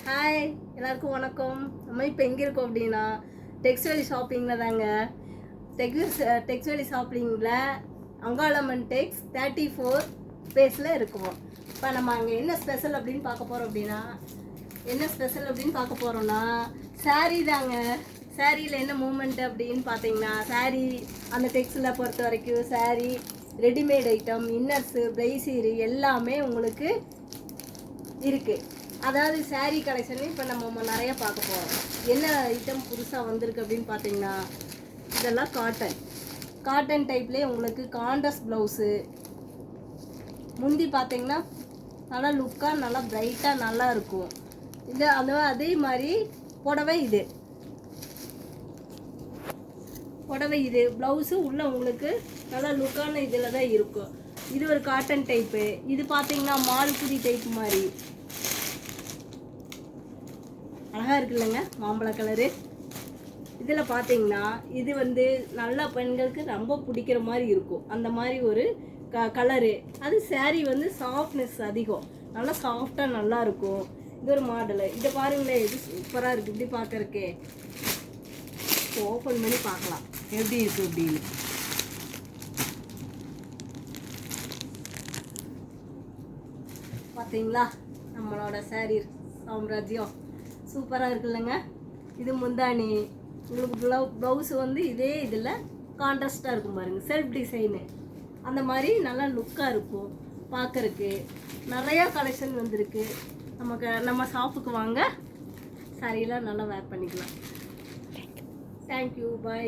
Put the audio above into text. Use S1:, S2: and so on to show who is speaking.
S1: Hi எல்லாருக்கும் வணக்கம். நம்ம இப்போ எங்கே இருக்கோம் அப்படின்னா டெக்ஸ்டைல் ஷாப்பிங்கில் தாங்க. டெக்ஸ்டைல் ஷாப்பிங்கில் அங்காளம்மன் டெக்ஸ் 34 பேஸில் இருக்கும். இப்போ நம்ம அங்கே என்ன ஸ்பெஷல் அப்படின்னு பார்க்க போகிறோம்னா சாரீ தாங்க. சாரியில் என்ன மூமெண்ட் அப்படின்னு பார்த்தீங்கன்னா, சாரீ அந்த டெக்ஸ்டில் பொறுத்த வரைக்கும் சாரீ ரெடிமேட் ஐட்டம், இன்னர்ஸு, ப்ரைஸீரு எல்லாமே உங்களுக்கு இருக்குது. அதாவது சாரீ கலெக்ஷன் இப்போ நம்ம நிறைய பார்க்க போகிறோம். என்ன ஐட்டம் புதுசாக வந்திருக்கு அப்படின்னு பார்த்தீங்கன்னா, இதெல்லாம் காட்டன் டைப்லேயே உங்களுக்கு கான்ட்ராஸ்ட் ப்ளவுஸு. முந்தி பார்த்தீங்கன்னா நல்லா லுக்காக நல்லா பிரைட்டாக நல்லா இருக்கும். அதே மாதிரி புடவை இது ப்ளவுஸு உள்ளே உங்களுக்கு நல்லா லுக்கான இதில் தான் இருக்கும். இது ஒரு காட்டன் டைப்பு. இது பார்த்தீங்கன்னா மால்குடி டைப் மாதிரி அழகாக இருக்குல்லங்க, மாம்பழ கலரு. இதில் பார்த்தீங்கன்னா இது நல்ல பெண்களுக்கு ரொம்ப பிடிக்கிற மாதிரி இருக்கும். அந்த மாதிரி ஒரு கலரு. அது சாரீ சாஃப்ட்னஸ் அதிகம், நல்லா சாஃப்டாக நல்லா இருக்கும். இது ஒரு மாடலு. இதை பாருங்களேன், இது சூப்பராக இருக்குது. இப்படி பார்க்கறக்கே ஓப்பன் பண்ணி பார்க்கலாம் எப்படி இருக்குது அப்படின்னு. பார்த்தீங்களா, நம்மளோட சாரீ சாம்ராஜ்யம் சூப்பராக இருக்குல்லங்க. இது முந்தானி. உங்களுக்கு ப்ளவுஸு இதே இதில் கான்ட்ராஸ்டாக இருக்கும் பாருங்கள், செல்ஃப் டிசைனு. அந்த மாதிரி நல்லா லுக்காக இருக்கும் பார்க்குறக்கு. நிறையா கலெக்ஷன் வந்திருக்கு. நம்ம ஷாப்புக்கு வாங்க, சாரியெல்லாம் நல்லா வேர் பண்ணிக்கலாம். தேங்க்யூ, பாய்.